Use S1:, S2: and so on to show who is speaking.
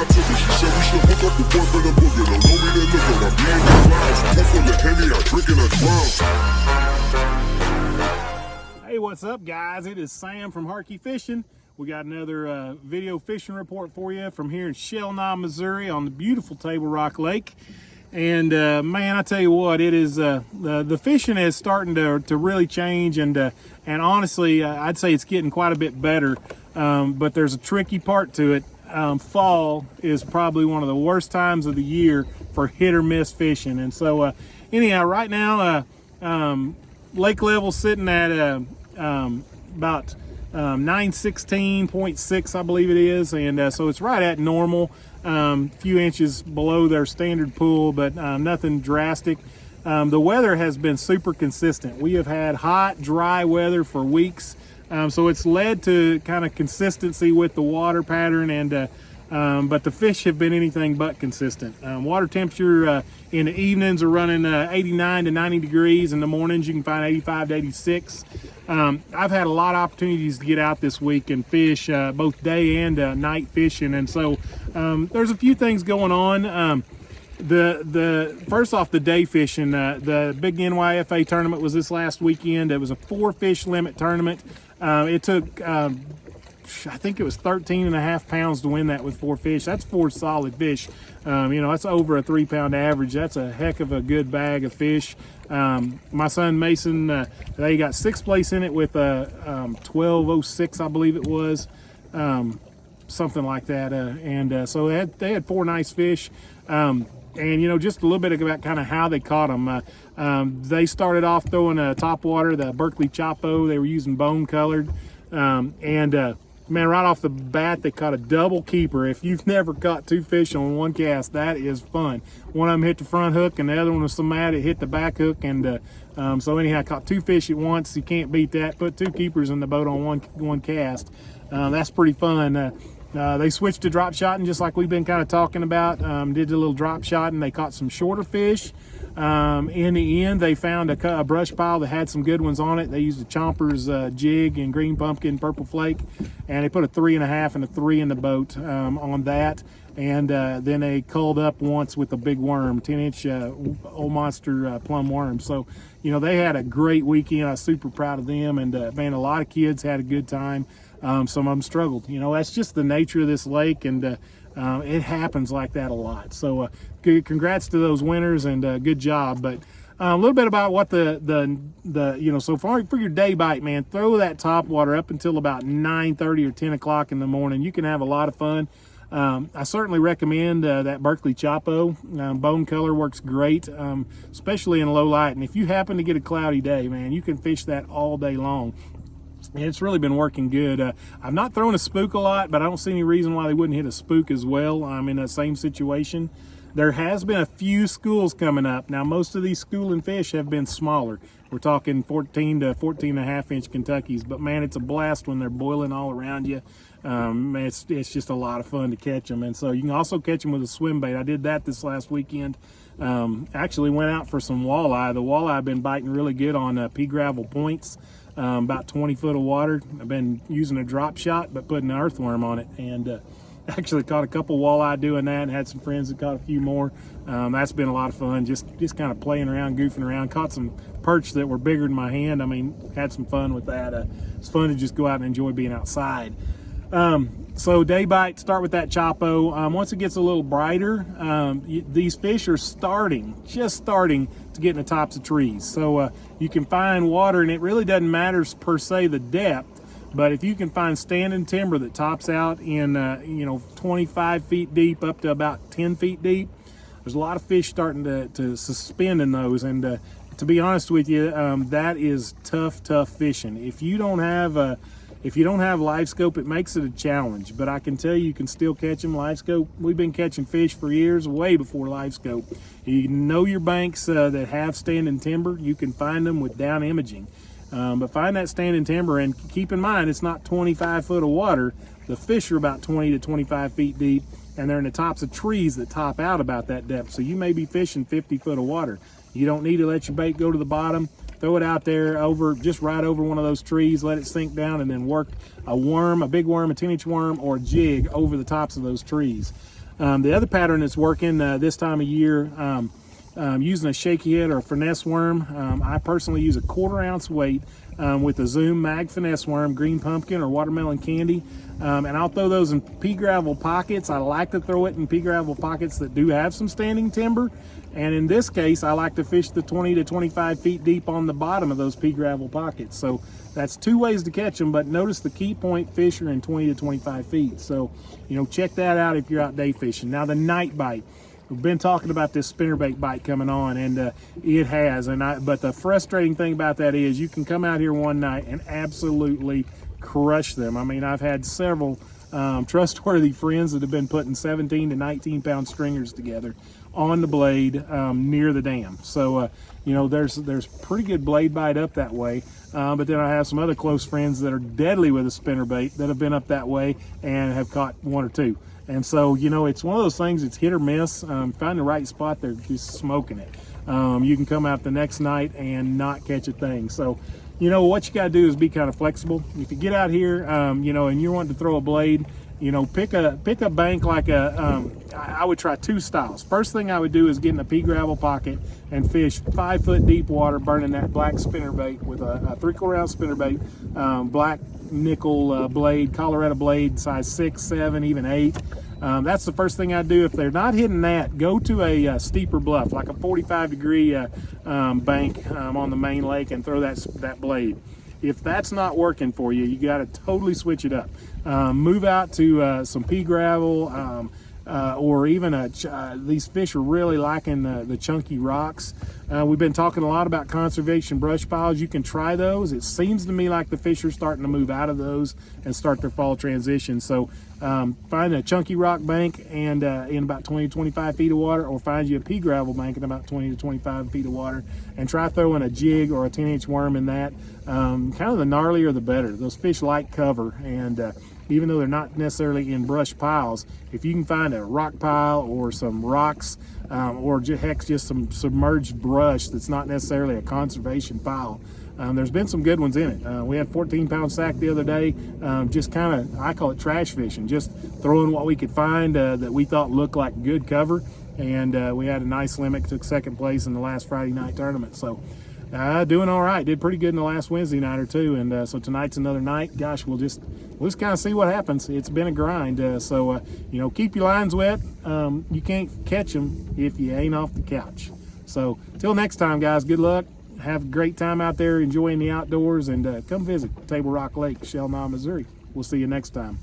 S1: got to me. She said we should hook up the boyfriend and boogie. Don't know me, then look on. I'm being the clouds. One full of Henny, I'm drinking a drown.
S2: Hey, what's up, guys? It is Sam from Harkey Fishing. We got another video fishing report for you from here in Shell-Knob, Missouri on the beautiful Table Rock Lake. And man, I tell you what, it is the fishing is starting to really change, and honestly, I'd say it's getting quite a bit better. But there's a tricky part to it. Fall is probably one of the worst times of the year for hit or miss fishing. And so anyhow, right now lake level sitting at about 916.6, I believe it is, and so it's right at normal. Few inches below their standard pool, but nothing drastic. The weather has been super consistent. We have had hot, dry weather for weeks, so it's led to kind of consistency with the water pattern, and but the fish have been anything but consistent. Water temperature in the evenings are running 89 to 90 degrees. In the mornings you can find 85 to 86. I've had a lot of opportunities to get out this week and fish, both day and night fishing, and so there's a few things going on. The first off, the day fishing, the big NYFA tournament was this last weekend. It was a 4-fish limit tournament. It took I think it was 13.5 pounds to win that with 4 fish. That's 4 solid fish. You know, that's over a 3-pound average. That's a heck of a good bag of fish. My son Mason, they got 6th place in it with 12.06, I believe it was, something like that. And so they had 4 nice fish. And you know, just a little bit about kind of how they caught them. They started off throwing a topwater, the Berkley Chapo. They were using bone colored, man, right off the bat, they caught a double keeper. If you've never caught 2 fish on one cast, that is fun. One of them hit the front hook, and the other one was so mad it hit the back hook. And so anyhow, I caught 2 fish at once. You can't beat that. Put 2 keepers in the boat on one cast. That's pretty fun. They switched to drop shotting, just like we've been kind of talking about. Did a little drop shot, and they caught some shorter fish. In the end, they found a brush pile that had some good ones on it. They used a Chomper's jig and green pumpkin, purple flake, and they put a 3.5 and a 3 in the boat on that. And then they culled up once with a big worm, 10-inch old monster plum worm. So, you know, they had a great weekend. I was super proud of them, and man, a lot of kids had a good time. Some of them struggled. You know, that's just the nature of this lake, and it happens like that a lot. So congrats to those winners, and good job. But a little bit about what the you know, so far for your day bite, man, throw that top water up until about 9:30 or 10 o'clock in the morning. You can have a lot of fun. I certainly recommend that Berkley Chapo. Bone color works great, especially in low light. And if you happen to get a cloudy day, man, you can fish that all day long. And it's really been working good. I've not thrown a spook a lot, but I don't see any reason why they wouldn't hit a spook as well. I'm in the same situation. There has been a few schools coming up. Now, most of these schooling fish have been smaller. We're talking 14 to 14.5 inch Kentuckys, but man, it's a blast when they're boiling all around you. It's just a lot of fun to catch them. And so you can also catch them with a swim bait. I did that this last weekend. Actually went out for some walleye. The walleye I've been biting really good on pea gravel points. About 20 foot of water. I've been using a drop shot, but putting an earthworm on it, and actually caught a couple walleye doing that, and had some friends that caught a few more. That's been a lot of fun, just kind of playing around, goofing around. Caught some perch that were bigger than my hand. I mean, had some fun with that. It's fun to just go out and enjoy being outside. So day bite, start with that Chapo. Once it gets a little brighter, these fish are just starting to get in the tops of trees. So you can find water, and it really doesn't matter per se the depth, but if you can find standing timber that tops out in you know, 25 feet deep up to about 10 feet deep, there's a lot of fish starting to suspend in those. And to be honest with you, that is tough fishing. If you don't have live scope, it makes it a challenge, but I can tell you can still catch them. Live scope, we've been catching fish for years, way before live scope. You know your banks that have standing timber, you can find them with down imaging. But find that standing timber, and keep in mind, it's not 25 foot of water. The fish are about 20 to 25 feet deep, and they're in the tops of trees that top out about that depth. So you may be fishing 50 foot of water. You don't need to let your bait go to the bottom. Throw it out there just right over one of those trees, let it sink down, and then work a worm, a big worm, a 10-inch worm, or a jig over the tops of those trees. The other pattern that's working this time of year, using a shaky head or a finesse worm. I personally use a 1/4 ounce weight with a Zoom Mag finesse worm, green pumpkin or watermelon candy, and I'll throw those in pea gravel pockets. I like to throw it in pea gravel pockets that do have some standing timber, and in this case I like to fish the 20 to 25 feet deep on the bottom of those pea gravel pockets. So that's 2 ways to catch them, but notice the key point fish are in 20 to 25 feet. So, you know, check that out if you're out day fishing. Now the night bite. We've been talking about this spinnerbait bite coming on, and it has. But the frustrating thing about that is you can come out here one night and absolutely crush them. I mean, I've had several trustworthy friends that have been putting 17 to 19 pound stringers together on the blade near the dam. So, you know, there's pretty good blade bite up that way. But then I have some other close friends that are deadly with a spinnerbait that have been up that way and have caught 1 or 2. And so, you know, it's one of those things, it's hit or miss. Find the right spot, they're just smoking it. You can come out the next night and not catch a thing. So, you know, what you got to do is be kind of flexible. If you get out here, you know, and you're wanting to throw a blade, you know, pick a bank like I would try 2 styles. First thing I would do is get in a pea gravel pocket and fish 5 foot deep water, burning that black spinnerbait with a 3/4 ounce spinnerbait, black nickel blade, Colorado blade, size 6, 7, even 8. That's the first thing I do. If they're not hitting that, go to a steeper bluff, like a 45-degree bank on the main lake, and throw that blade. If that's not working for you, you got to totally switch it up. Move out to some pea gravel, or even these fish are really liking the chunky rocks. We've been talking a lot about conservation brush piles. You can try those. It seems to me like the fish are starting to move out of those and start their fall transition. So find a chunky rock bank and in about 20 to 25 feet of water, or find you a pea gravel bank in about 20 to 25 feet of water, and try throwing a jig or a 10-inch worm in that. Kind of the gnarlier the better. Those fish like cover, and even though they're not necessarily in brush piles, if you can find a rock pile or some rocks, or heck, just some submerged brush that's not necessarily a conservation pile, there's been some good ones in it. We had 14-pound sack the other day, just kind of, I call it trash fishing, just throwing what we could find that we thought looked like good cover, and we had a nice limit, took 2nd place in the last Friday night tournament. So doing all right, did pretty good in the last Wednesday night or 2, and so tonight's another night. Gosh, we'll just kind of see what happens. It's been a grind, so you know, keep your lines wet. You can't catch them if you ain't off the couch. So till next time, guys, good luck. Have a great time out there enjoying the outdoors, and come visit Table Rock Lake, Shell Knob, Missouri. We'll see you next time.